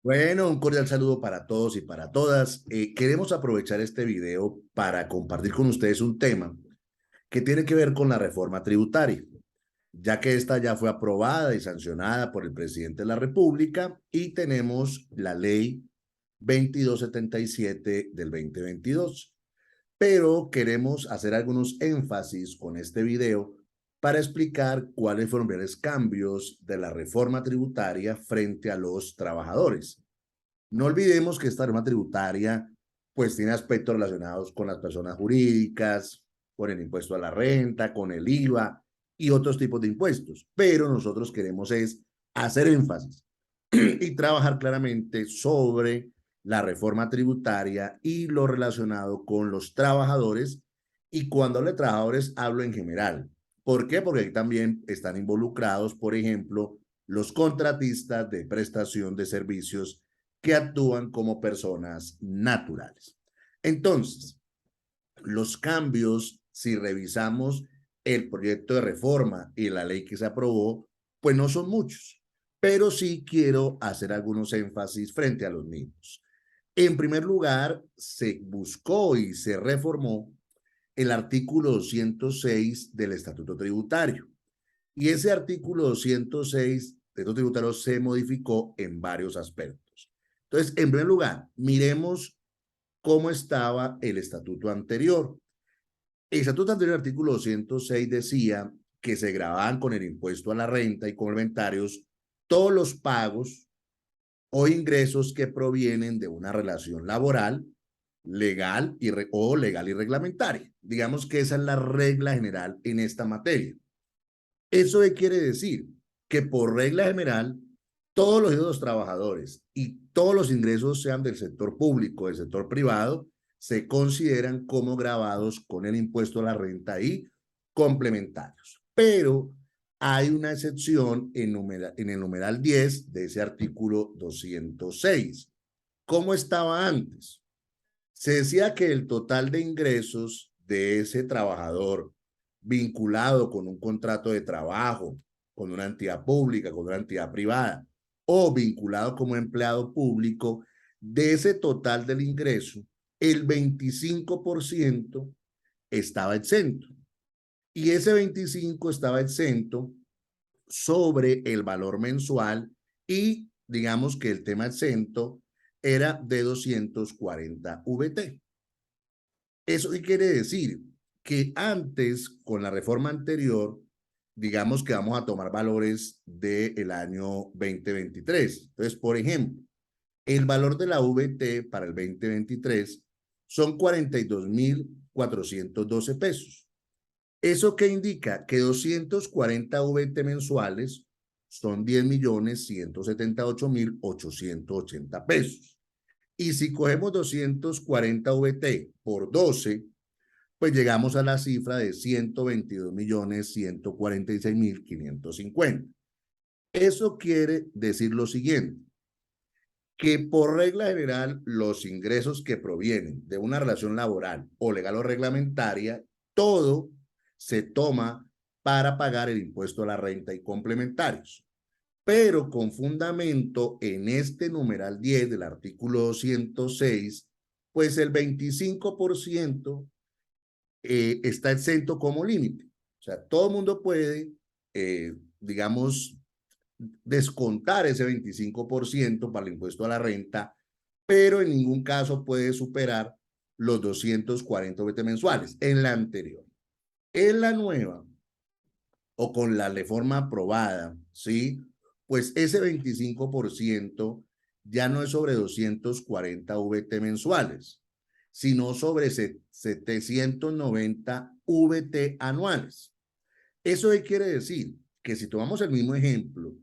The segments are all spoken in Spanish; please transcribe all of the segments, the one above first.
Bueno, un cordial saludo para todos y para todas. Queremos aprovechar este video para compartir con ustedes un tema que tiene que ver con la reforma tributaria, ya que esta ya fue aprobada y sancionada por el presidente de la República y tenemos la ley 2277 del 2022. Pero queremos hacer algunos énfasis con este video para explicar cuáles fueron los cambios de la reforma tributaria frente a los trabajadores. No olvidemos que esta norma tributaria pues tiene aspectos relacionados con las personas jurídicas, con el impuesto a la renta, con el IVA y otros tipos de impuestos. Pero nosotros queremos es hacer énfasis y trabajar claramente sobre la reforma tributaria y lo relacionado con los trabajadores. Y cuando hablo de trabajadores, hablo en general. ¿Por qué? Porque ahí también están involucrados, por ejemplo, los contratistas de prestación de servicios que actúan como personas naturales. Entonces, los cambios, si revisamos el proyecto de reforma y la ley que se aprobó, pues no son muchos, pero sí quiero hacer algunos énfasis frente a los mismos. En primer lugar, se buscó y se reformó el artículo 206 del Estatuto Tributario. Y ese artículo 206 del Estatuto Tributario se modificó en varios aspectos. Entonces, en primer lugar, miremos cómo estaba el estatuto anterior. El estatuto anterior, artículo 206, decía que se grababan con el impuesto a la renta y complementarios todos los pagos o ingresos que provienen de una relación laboral, legal o legal y reglamentaria. Digamos que esa es la regla general en esta materia. ¿Eso qué quiere decir? Que por regla general, todos los trabajadores y todos los ingresos, sean del sector público o del sector privado, se consideran como gravados con el impuesto a la renta y complementarios. Pero hay una excepción en el numeral 10 de ese artículo 206. ¿Cómo estaba antes? Se decía que el total de ingresos de ese trabajador vinculado con un contrato de trabajo, con una entidad pública, con una entidad privada, o vinculado como empleado público, de ese total del ingreso, el 25% estaba exento. Y ese 25% estaba exento sobre el valor mensual y digamos que el tema exento era de 240 VT. ¿Eso qué quiere decir? Que antes, con la reforma anterior, digamos que vamos a tomar valores del año 2023. Entonces, por ejemplo, el valor de la VT para el 2023 son 42.412 pesos. ¿Eso qué indica? Que 240 VT mensuales son 10.178.880 pesos. Y si cogemos 240 VT por 12, pues llegamos a la cifra de 122.146.550. Eso quiere decir lo siguiente, que por regla general los ingresos que provienen de una relación laboral o legal o reglamentaria, todo se toma para pagar el impuesto a la renta y complementarios. Pero con fundamento en este numeral 10 del artículo 206, pues el 25% está exento como límite. O sea, todo el mundo puede, digamos, descontar ese 25% para el impuesto a la renta, pero en ningún caso puede superar los 240 VT mensuales en la anterior. En la nueva o con la reforma aprobada, ¿sí? Pues ese 25% ya no es sobre 240 VT mensuales, sino sobre 790 VT anuales. ¿Eso qué quiere decir? Que si tomamos el mismo ejemplo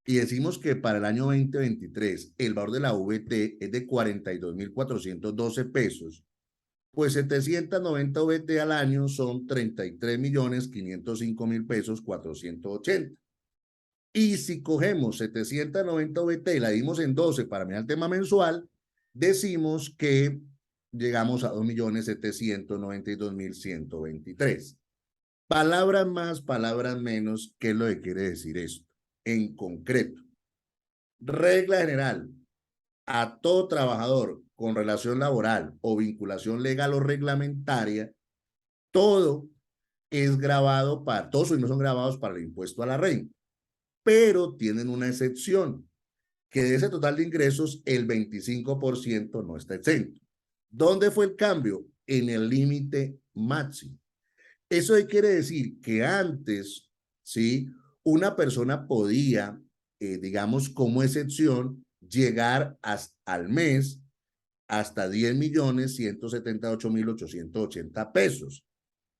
y decimos que para el año 2023 el valor de la VT es de 42.412 pesos, pues 790 VT al año son 33.505.000 pesos 480. Y si cogemos 790 VT y la dimos en 12 para mirar el tema mensual, decimos que llegamos a 2.792.123. Palabras más, palabras menos, ¿qué es lo que quiere decir esto? En concreto, regla general, a todo trabajador con relación laboral o vinculación legal o reglamentaria, todo es grabado para, todos sus ingresos son grabados para el impuesto a la renta, pero tienen una excepción, que de ese total de ingresos el 25% no está exento. ¿Dónde fue el cambio? En el límite máximo. Eso quiere decir que antes, ¿sí? Una persona podía, digamos, como excepción, llegar al mes hasta 10.178.880 pesos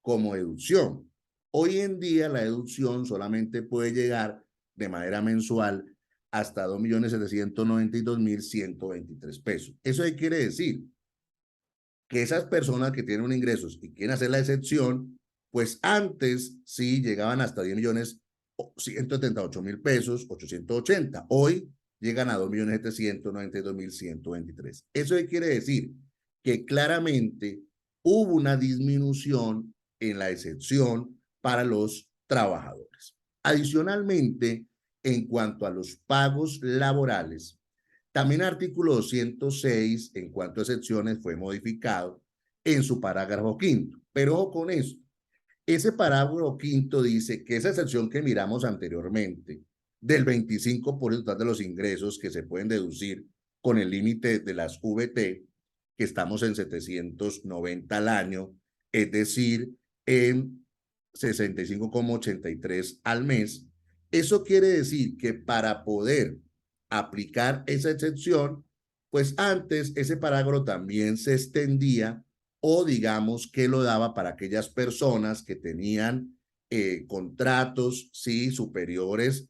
como deducción. Hoy en día la deducción solamente puede llegar de manera mensual hasta 2.792.123 pesos. Eso quiere decir que esas personas que tienen ingresos y quieren hacer la excepción, pues antes sí llegaban hasta 10.178.000 pesos, 880. Hoy llegan a 2.792.123. Eso quiere decir que claramente hubo una disminución en la excepción para los trabajadores. Adicionalmente, en cuanto a los pagos laborales, también el artículo 206, en cuanto a excepciones, fue modificado en su parágrafo quinto. Pero ojo con eso. Ese parágrafo quinto dice que esa excepción que miramos anteriormente, del 25% de los ingresos que se pueden deducir con el límite de las VT, que estamos en 790 al año, es decir, en 65,83 al mes. Eso quiere decir que para poder aplicar esa excepción, pues antes ese parágrafo también se extendía o digamos que lo daba para aquellas personas que tenían contratos, sí, superiores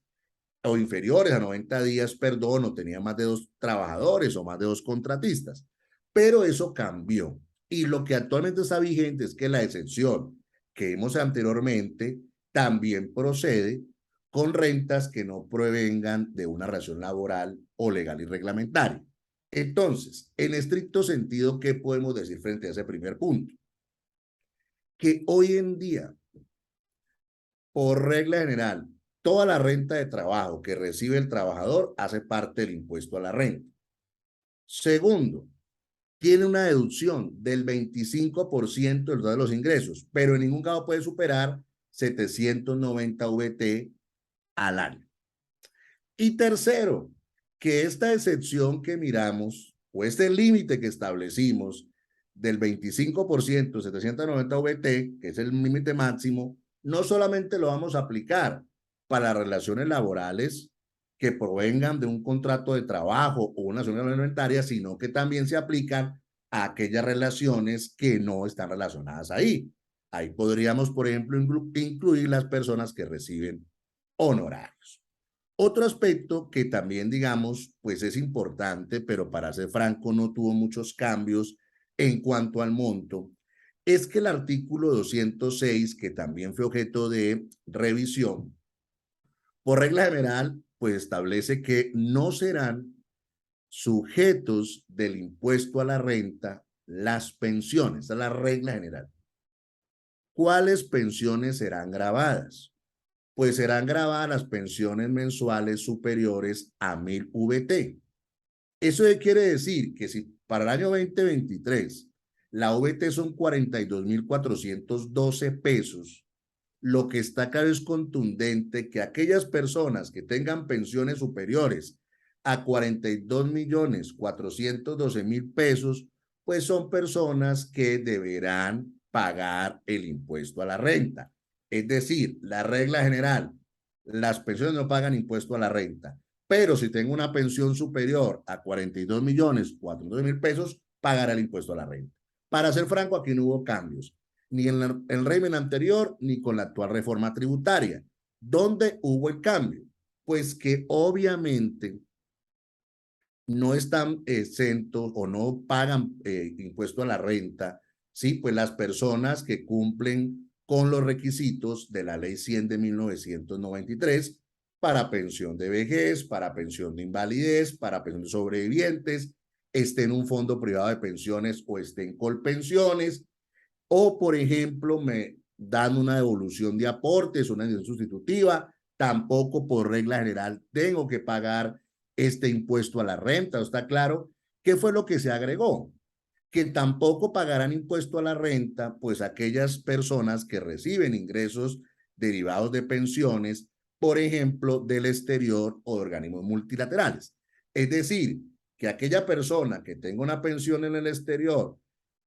o inferiores a 90 días, perdón, o tenían más de 2 trabajadores o más de 2 contratistas. Pero eso cambió. Y lo que actualmente está vigente es que la excepción que vimos anteriormente también procede con rentas que no provengan de una relación laboral o legal y reglamentaria. Entonces, en estricto sentido, ¿qué podemos decir frente a ese primer punto? Que hoy en día, por regla general, toda la renta de trabajo que recibe el trabajador hace parte del impuesto a la renta. Segundo, tiene una deducción del 25% de los ingresos, pero en ningún caso puede superar 790 VT al año. Y tercero, que esta excepción que miramos, o este límite que establecimos del 25%, 790 VT, que es el límite máximo, no solamente lo vamos a aplicar para relaciones laborales que provengan de un contrato de trabajo o una relación alimentaria, sino que también se aplican a aquellas relaciones que no están relacionadas ahí. Ahí podríamos, por ejemplo, incluir las personas que reciben honorarios. Otro aspecto que también, digamos, pues es importante, pero para ser franco no tuvo muchos cambios en cuanto al monto, es que el artículo 206, que también fue objeto de revisión, por regla general, pues establece que no serán sujetos del impuesto a la renta las pensiones, esa es la regla general. ¿Cuáles pensiones serán grabadas? Pues serán grabadas las pensiones mensuales superiores a 1.000 VT. Eso quiere decir que si para el año 2023 la VT son 42.412 pesos, lo que está acá es contundente que aquellas personas que tengan pensiones superiores a 42.412.000 pesos, pues son personas que deberán pagar el impuesto a la renta. Es decir, la regla general, las pensiones no pagan impuesto a la renta, pero si tengo una pensión superior a 42.412.000 pesos, pagará el impuesto a la renta. Para ser franco, aquí no hubo cambios ni en el régimen anterior, ni con la actual reforma tributaria. ¿Dónde hubo el cambio? Pues que obviamente no están exentos o no pagan impuesto a la renta, ¿sí? Pues las personas que cumplen con los requisitos de la Ley 100 de 1993 para pensión de vejez, para pensión de invalidez, para pensión de sobrevivientes, esté en un fondo privado de pensiones o esté en Colpensiones, o, por ejemplo, me dan una devolución de aportes, una devolución sustitutiva, tampoco por regla general tengo que pagar este impuesto a la renta. ¿Está claro? ¿Qué fue lo que se agregó? Que tampoco pagarán impuesto a la renta, pues aquellas personas que reciben ingresos derivados de pensiones, por ejemplo, del exterior o de organismos multilaterales. Es decir, que aquella persona que tenga una pensión en el exterior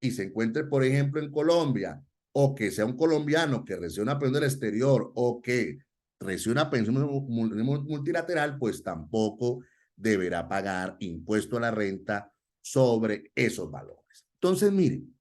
y se encuentre, por ejemplo, en Colombia, o que sea un colombiano que recibe una pensión del exterior o que recibe una pensión multilateral, pues tampoco deberá pagar impuesto a la renta sobre esos valores. Entonces, miren,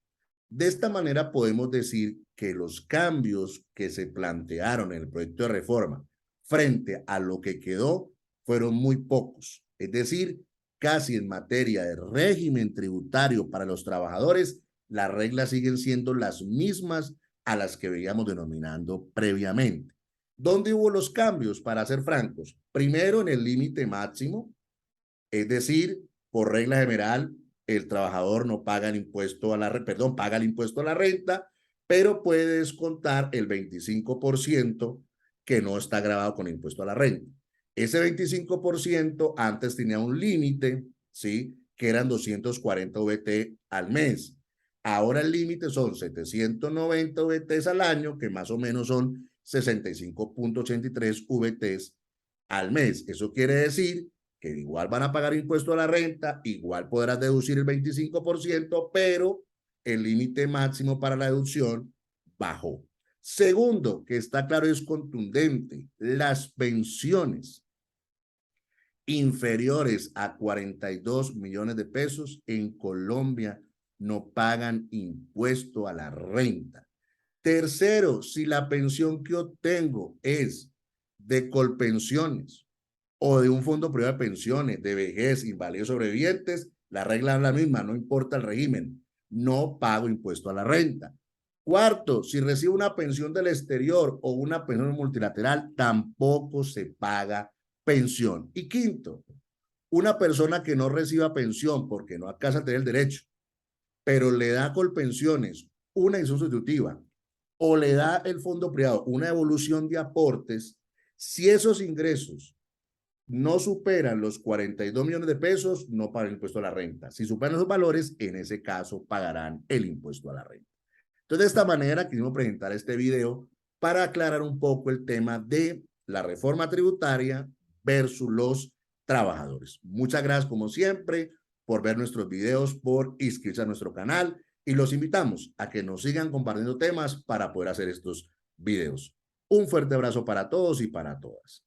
de esta manera podemos decir que los cambios que se plantearon en el proyecto de reforma frente a lo que quedó fueron muy pocos. Es decir, casi en materia de régimen tributario para los trabajadores, las reglas siguen siendo las mismas a las que veíamos denominando previamente. ¿Dónde hubo los cambios, para ser francos? Primero, en el límite máximo, es decir, por regla general, el trabajador no paga el impuesto a la renta, perdón, paga el impuesto a la renta, pero puede descontar el 25% que no está grabado con impuesto a la renta. Ese 25% antes tenía un límite, ¿sí? Que eran 240 VT al mes. Ahora el límite son 790 VTs al año, que más o menos son 65.83 VTs al mes. Eso quiere decir que igual van a pagar impuesto a la renta, igual podrás deducir el 25%, pero el límite máximo para la deducción bajó. Segundo, que está claro y es contundente, las pensiones inferiores a 42 millones de pesos en Colombia no pagan impuesto a la renta. Tercero, si la pensión que obtengo es de Colpensiones o de un fondo privado de pensiones, de vejez, inválidos sobrevivientes, la regla es la misma, no importa el régimen, no pago impuesto a la renta. Cuarto, si recibo una pensión del exterior o una pensión multilateral, tampoco se paga pensión. Y quinto, una persona que no reciba pensión porque no alcanza a tener el derecho, pero le da Colpensiones una edición sustitutiva o le da el fondo privado una evolución de aportes, si esos ingresos no superan los 42 millones de pesos, no pagan el impuesto a la renta. Si superan esos valores, en ese caso pagarán el impuesto a la renta. Entonces, de esta manera quisimos presentar este video para aclarar un poco el tema de la reforma tributaria versus los trabajadores. Muchas gracias, como siempre, por ver nuestros videos, por inscribirse a nuestro canal y los invitamos a que nos sigan compartiendo temas para poder hacer estos videos. Un fuerte abrazo para todos y para todas.